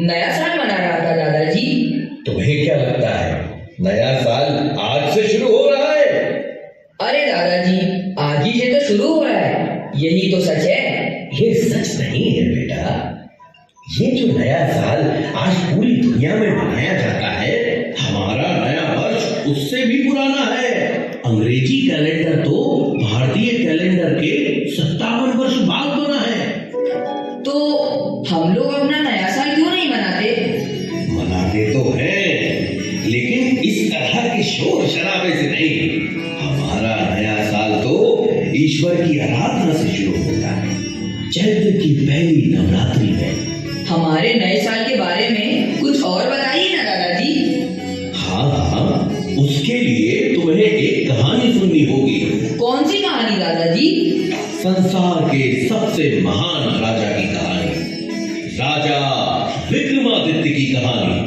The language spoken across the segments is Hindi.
नया साल मना रहा था दादाजी। तुम्हें क्या लगता है नया साल आज से शुरू हो रहा है? अरे दादाजी, आज ही से तो शुरू हो रहा है, यही तो सच है। ये सच नहीं है बेटा। ये जो नया साल आज पूरी दुनिया में मनाया जाता है, हमारा नया वर्ष उससे भी पुराना है। अंग्रेजी कैलेंडर तो भारतीय कैलेंडर के 57 वर्ष बाद बना है। तो हम लोग अपना नया साल क्यों नहीं मनाते? मनाते तो हैं, लेकिन इस तरह के शोर शराबे से नहीं। हमारा नया साल तो ईश्वर की आराधना से शुरू होता है, चैत्र की पहली नवरात्रि में। हमारे नए साल के बारे में कुछ और बताइए ना दादाजी। हाँ, उसके लिए तुम्हें एक कहानी सुननी होगी। कौन सी कहानी दादाजी? संसार के सबसे महान राजा की कहानी, राजा विक्रमादित्य की कहानी।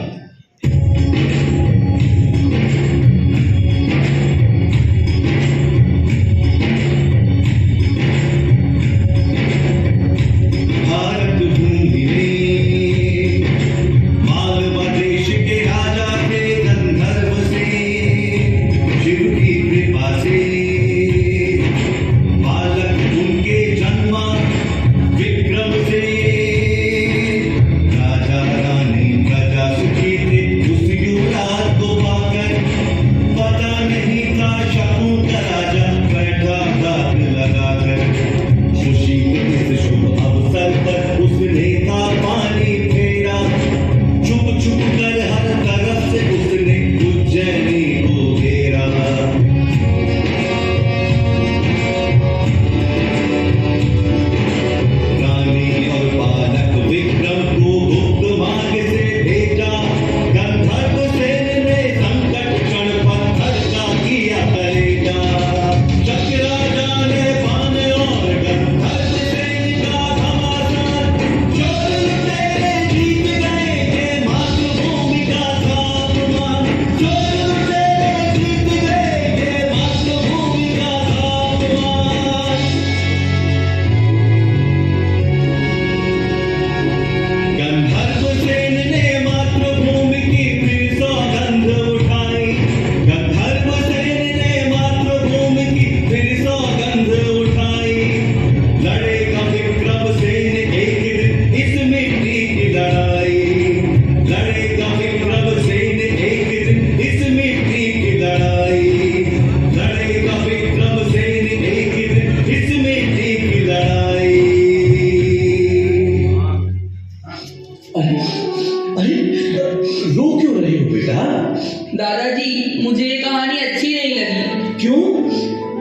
दादाजी, मुझे ये कहानी अच्छी नहीं लगी। क्यों?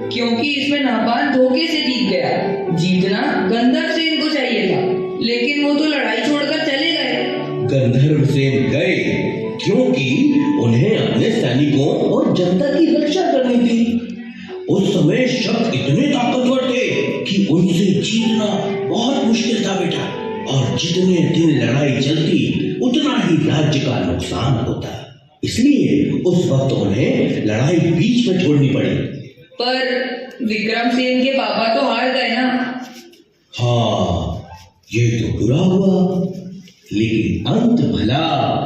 क्योंकि इसमें नापान धोखे से जीत गया। जीतना गंधर्वसेन को चाहिए था, लेकिन वो तो लड़ाई छोड़कर चले गए। गंधर्वसेन गए क्योंकि उन्हें अपने सैनिकों और जनता की रक्षा करनी थी। उस समय शक इतने ताकतवर थे कि उनसे जीतना बहुत मुश्किल था बेटा। और जितने दिन लड़ाई चलती, उतना ही राज्य का नुकसान होता। इसलिए उस वक्त उन्हें लड़ाई बीच में छोड़नी पड़ी। पर विक्रमसेन के पापा तो हार गए ना। हाँ, ये तो बुरा हुआ, लेकिन अंत भला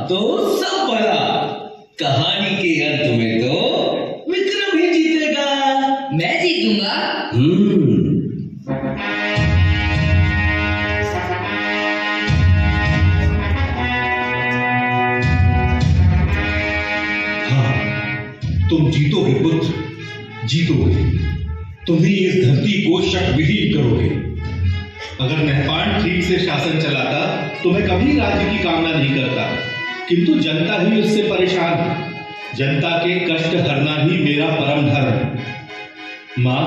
तो सब भला। कहानी के अंत में तो विक्रम ही जीतेगा। मैं जीतूंगा। तुम जीतोगे पुत्र, जीतोगे। तुम ही इस धरती को शक विहीन करोगे। अगर नहपान ठीक से शासन चलाता तो मैं कभी राज्य की कामना नहीं करता, किंतु जनता ही उससे परेशान है। जनता के कष्ट हरना ही मेरा परम धर्म है। मां,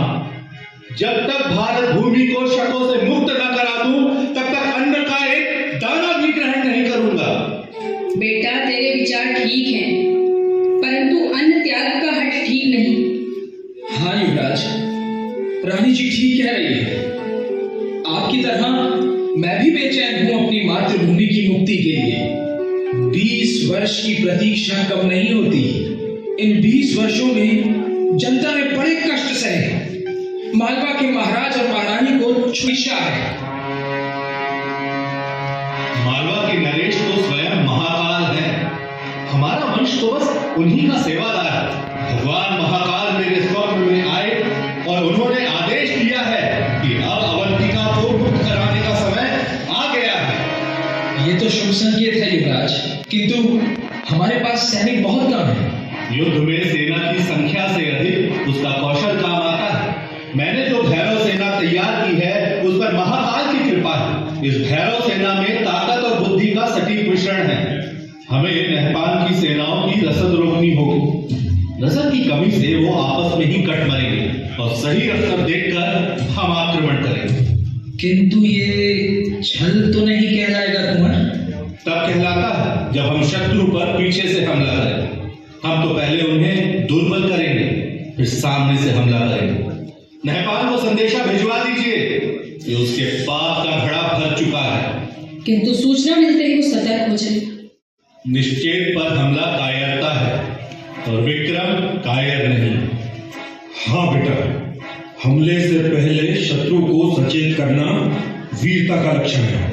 जब तक भारत भूमि को शकों से मुक्त न करा दूं, तब तक अन्न का एक दाना भी ग्रहण नहीं करूंगा। बेटा, तेरे विचार ठीक हैं, परंतु अन्न त्याग का हठ ठीक नहीं। हाँ युवराज, रानी जी ठीक कह रही है। आपकी तरह मैं भी बेचैन हूं अपनी मातृभूमि की मुक्ति के लिए। 20 वर्ष की प्रतीक्षा कम नहीं होती। इन 20 वर्षों में जनता ने बड़े कष्ट सहे। मालवा के महाराज और महारानी को छुईशा है। मालवा के नरेश तो स्वयं हमारा वंश तो बस उन्हीं का सेवादार है। भगवान महाकाल मेरे स्वप्न में आए और उन्होंने आदेश दिया है कि अब अवंतिका को मुक्त कराने का समय आ गया है। ये तो शुभ संकेत है युवराज, किंतु हमारे पास सैनिक बहुत कम है। युद्ध में सेना की संख्या से अधिक उसका कौशल काम आता है। मैंने जो भैरव सेना तैयार की है उस पर महाकाल की कृपा है। इस भैरव सेना में ताकत और बुद्धि का सटीक मिश्रण है। हमें नहपान की सेनाओं की रसद रोकनी होगी। रसद की कमी से वो आपस में ही कट मरेंगे और सही अवसर देखकर हम आक्रमण करेंगे। किंतु ये छल तो नहीं कहलाएगा कुंवर? तब कहलाता है जब हम शत्रु पर पीछे से हमला करें। हम तो पहले उन्हें दुर्बल करेंगे, फिर सामने से हमला करेंगे। नहपान को संदेशा भिजवा दीजिए कि उसके पाप का घड़ा भर चुका है। किंतु सूचना मिलते ही वो सतर्क हो जाए। निश्चेत पर हमला कायरता है और विक्रम कायर नहीं। हाँ बेटा, हमले से पहले शत्रु को सचेत करना वीरता का लक्षण है।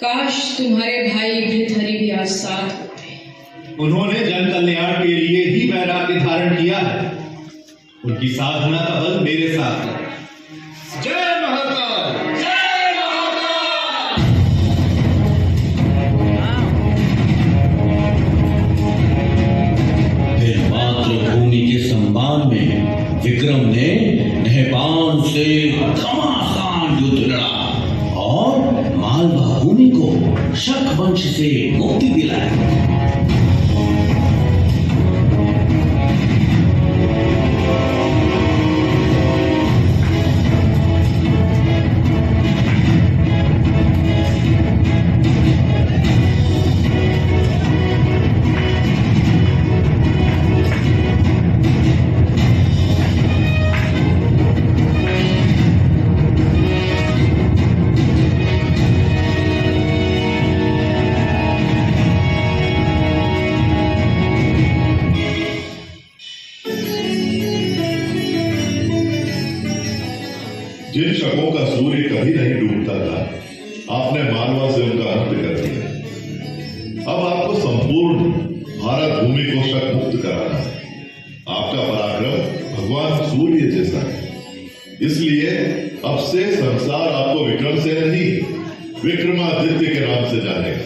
काश तुम्हारे भाई भृतहरि भी आज साथ होते। उन्होंने जन कल्याण के लिए ही वैराग्य धारण किया है। उनकी साधना का बल मेरे साथ है। जय महाकाल, जय महाकाल। फिर मातृभूमि के सम्मान में विक्रम ने नहपान से घमासान युद्ध लड़ा और मालवा भूमि को शक वंश से मुक्ति दिलाई। जिन शकों का सूर्य कभी नहीं डूबता था, आपने मालवा से उनका अंत कर दिया। अब आपको संपूर्ण भारत भूमि को शक मुक्त कराना है। आपका पराक्रम भगवान सूर्य जैसा है, इसलिए अब से संसार आपको विक्रम से नहीं, विक्रमादित्य के नाम से जानेगा।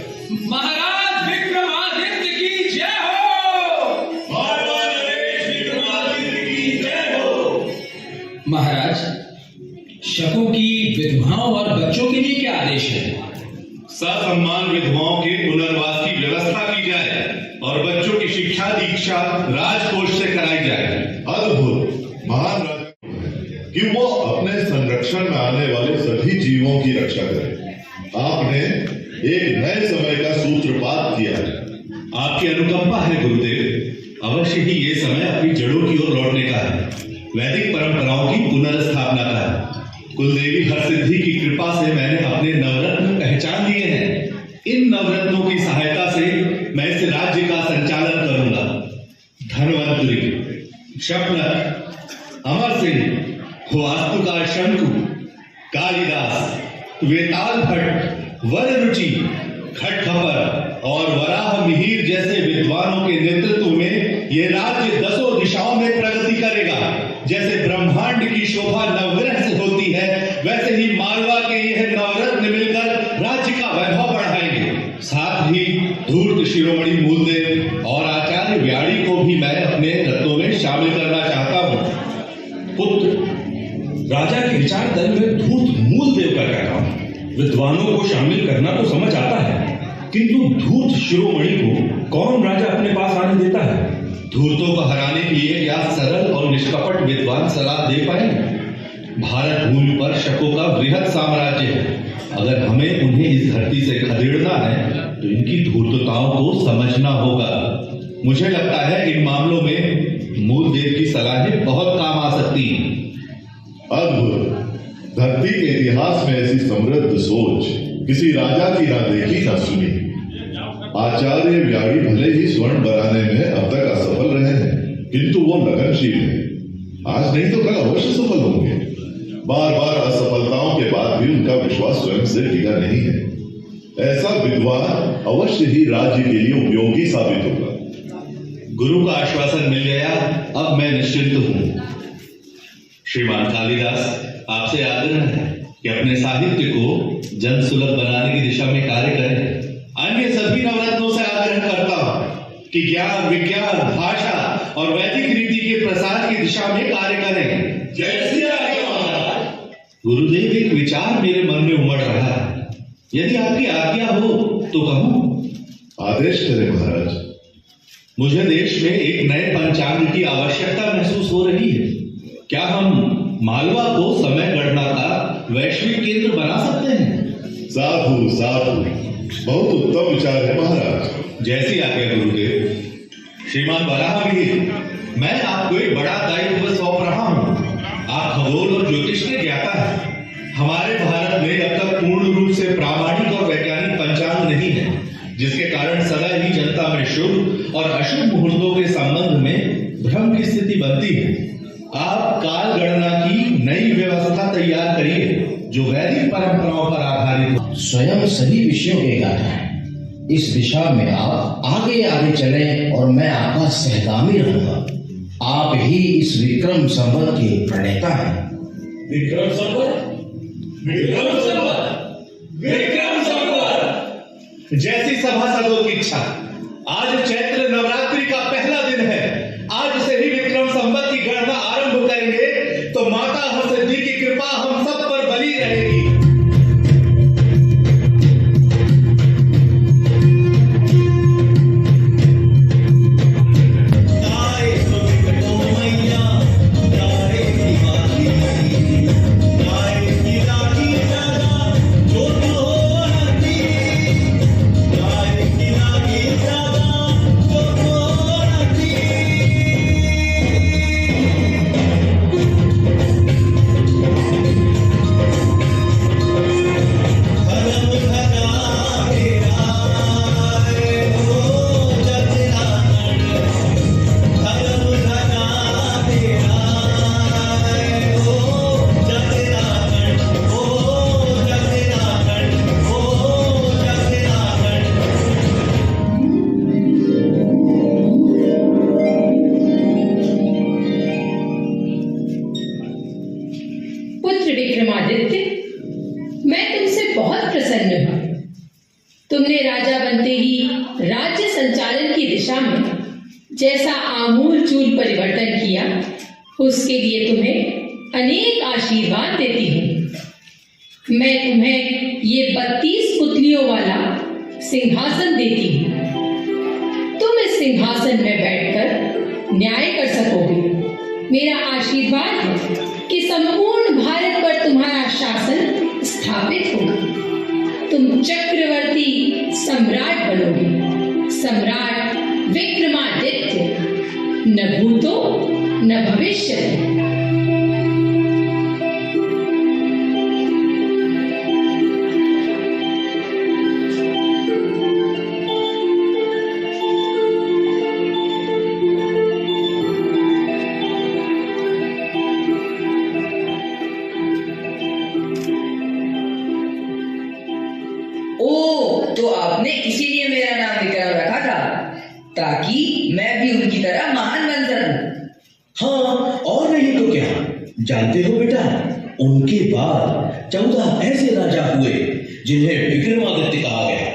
महाराज विक्रमादित्य की जय हो। मालवा नरेश विक्रमादित्य की जय हो। महाराज, शकों की विधवाओं और बच्चों के लिए क्या आदेश है? ससम्मान विधवाओं के पुनर्वास की व्यवस्था की जाए और बच्चों की शिक्षा दीक्षा राजकोष से कराई जाए। अद्भुत महान राजा कि वो अपने संरक्षण में आने वाले सभी जीवों की रक्षा करे। आपने एक नए समय का सूत्रपात किया है। आपकी अनुकंपा है गुरुदेव। अवश्य ही ये समय अपनी जड़ों की ओर लौटने का है, वैदिक परंपराओं की पुनर्स्थापना का है। कुलदेवी हरसिद्धि की कृपा से मैंने अपने नवरत्न पहचान लिए हैं। इन नवरत्नों की सहायता से मैं इस राज्य का संचालन करूंगा। धनवंतरी, शपनक, अमर सिंह, वास्तुकार शंकु, कालिदास, वेताल भट्ट, वररुचि, खटखपर और वराह मिहिर जैसे विद्वानों के नेतृत्व में ये राज्य दसों दिशाओं में प्रगति करेगा। जैसे ब्रह्मांड की शोभा नवग्रह से होती है, वैसे ही मालवा के यह नवरत्न मिलकर राज्य का वैभव बढ़ाएंगे। साथ ही धूर्त शिरोमणि मूलदेव और आचार्य व्याड़ी को भी मैं अपने रत्नों में शामिल करना चाहता हूँ। पुत्र, राजा के विचार दल में धूर्त मूलदेव का क्या काम? विद्वानों को शामिल करना तो समझ आता है, किंतु धूर्त शिरोमणि को कौन राजा अपने पास आने देता है? धूर्तों को हराने के लिए क्या सरल और निष्कपट विद्वान सलाह दे पाएंगे? भारत भूमि पर शकों का बृहद साम्राज्य है। अगर हमें उन्हें इस धरती से खदेड़ना है तो इनकी धूर्तताओं को समझना होगा। मुझे लगता है इन मामलों में मूलदेव की सलाहें बहुत काम आ सकती हैं। अद्भुत। धरती के इतिहास में ऐसी समृद्ध सोच किसी राजा की ना देखी ना सुनी। आचार्य व्याड़ी भले ही स्वर्ण बनाने में अब तक असफल रहे हैं, किंतु वो लगनशील है। आज नहीं तो कल अवश्य सफल होंगे। बार बार असफलताओं के बाद भी उनका विश्वास स्वयं से डिगा नहीं है। ऐसा विद्वान अवश्य ही राज्य के लिए उपयोगी साबित होगा। गुरु का आश्वासन मिल गया, अब मैं निश्चिंत हूं। श्रीमान कालिदास, आपसे आग्रह है कि अपने साहित्य को जन सुलभ बनाने की दिशा में कार्य करें। अन्य सभी नवरत्नों से आग्रह करता हूं कि ज्ञान, विज्ञान, भाषा और वैदिक रीति के प्रसार की दिशा में कार्य करें। जय श्री राम महाराज। गुरुदेव, एक विचार मेरे मन में उमड़ रहा है, यदि आपकी आज्ञा हो तो कहूं। आदेश करें महाराज। मुझे देश में एक नए पंचांग की आवश्यकता महसूस हो रही है। क्या हम मालवा को समय गणना का वैश्विक केंद्र बना सकते हैं? साधु साधु, बहुत उत्तम विचार है महाराज। जैसी आज्ञा गुरुदेव। श्रीमान वराहमिहिर, मैं आपको एक बड़ा दायित्व सौंप रहा हूं। आप खगोल और ज्योतिष के ज्ञाता हैं। हमारे भारत में अब तक पूर्ण रूप से प्रामाणिक और वैज्ञानिक पंचांग नहीं है, जिसके कारण सदा ही जनता में शुभ और अशुभ मुहूर्तों के संबंध में भ्रम की स्थिति बनती है। आप काल गणना की नई व्यवस्था तैयार करिए जो वैदिक परंपराओं पर आधारित हो। स्वयं सभी विषयों के ज्ञाता है। इस दिशा में आप आगे आगे चलें और मैं आपका सहगामी रहूंगा। आप ही इस विक्रम संवत के प्रणेता हैं। विक्रम संवत, विक्रम संवत, विक्रम संवत। जैसी सभासदों की इच्छा। आज चैत्र नवरात्रि का पहला दिन है। आज से ही विक्रम संवत की गणना आरंभ करेंगे तो माता हरसिद्धि की कृपा हम सब पर बनी रहेगी। विक्रमादित्य, मैं तुमसे बहुत प्रसन्न हूं। तुमने राजा बनते ही राज्य संचालन की दिशा में जैसा आमूलचूल परिवर्तन किया, उसके लिए तुम्हें अनेक आशीर्वाद देती हूं। मैं तुम्हें ये 32 पुतलियों वाला सिंहासन देती हूं। तुम इस सिंहासन में बैठकर न्याय कर सकोगे। मेरा आशीर्वाद है कि संपूर्ण भारत पर तुम्हारा शासन स्थापित होगा। तुम चक्रवर्ती सम्राट बनोगे, सम्राट विक्रमादित्य, न भूतो न भविष्य। तो आपने इसीलिए मेरा नाम विक्रम रखा था, ताकि मैं भी उनकी तरह महान बन सकूं। हाँ, और नहीं तो क्या। जानते हो बेटा, उनके बाद 14 ऐसे राजा हुए जिन्हें विक्रमादित्य कहा गया।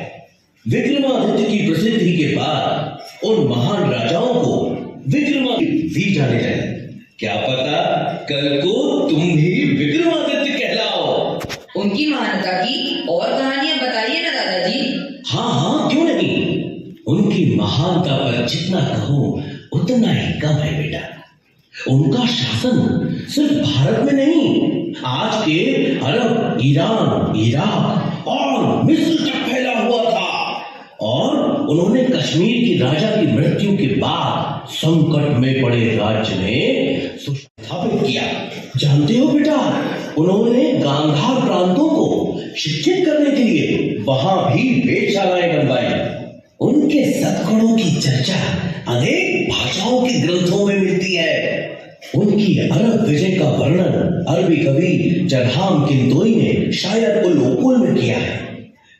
विक्रमादित्य की प्रसिद्धि के बाद उन महान राजाओं को विक्रमादित्य भी जाने लगे। क्या पता कल को तुम भी विक्रमादित्य कहलाओ। उनकी महानता की और कहानियां बताइए ना दादाजी। हाँ हाँ, क्यों नहीं। उनकी महानता पर जितना कहो उतना ही कम है बेटा। उनका शासन सिर्फ भारत में नहीं, आज के अरब, ईरान, इराक और मिस्र तक फैला हुआ था। और उन्होंने कश्मीर की राजा की मृत्यु के बाद संकट में पड़े राज्य में स्थापित किया। जानते हो बेटा, उन्होंने गांधार प्रांतों को शिक्षित करने के लिए वहां भी वेधशालाएं बनवाई। उनके सद्गुणों की चर्चा अनेक भाषाओं के ग्रंथों में मिलती है। उनकी अरब विजय का वर्णन अरबी कवि जरहाम किंतोई ने शायद उल-उक़ूल में किया है।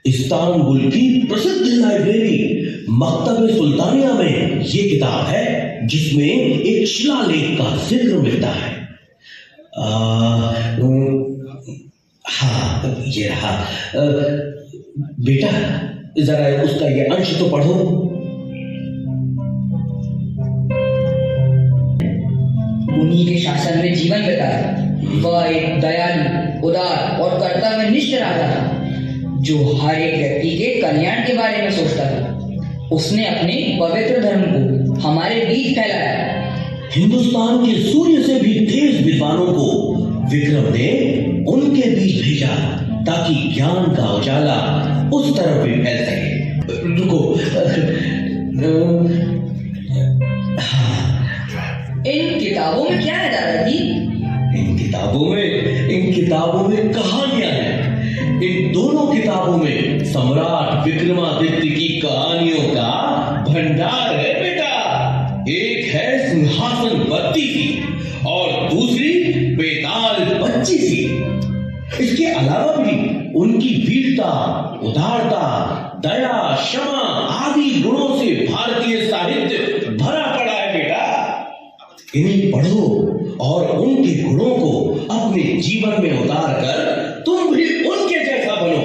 इस्तांबुल की प्रसिद्ध लाइब्रेरी मकतब सुल्तानिया में ये किताब है जिसमें एक शिलालेख का जिक्र मिलता है। हाँ, ये रहा। बेटा जरा उसका ये अंश तो पढ़ो। उन्हीं के शासन में जीवन बिताया। वह एक दयालु, उदार और कर्तव्यनिष्ठ राजा था जो हर एक व्यक्ति के कल्याण के बारे में सोचता था। उसने अपने पवित्र धर्म को हमारे बीच फैलाया। हिंदुस्तान के सूर्य से भी तेज विद्वानों को विक्रम ने उनके बीच भेजा ताकि ज्ञान का उजाला उस तरफ भी फैल सके। रुको, इन किताबों में क्या है दादाजी? इन किताबों में कहानियां हैं। इन दोनों किताबों में सम्राट विक्रमादित्य की कहानियों का भंडार है बेटा। एक है सिंहासन 32 और दूसरी बेताल 25। इसके अलावा भी उनकी वीरता, उदारता, दया, क्षमा आदि गुणों से भारतीय साहित्य भरा पड़ा है बेटा। इन्हें पढ़ो और उनके गुणों को अपने जीवन में उतार कर तुम भी उनके जैसा बनो।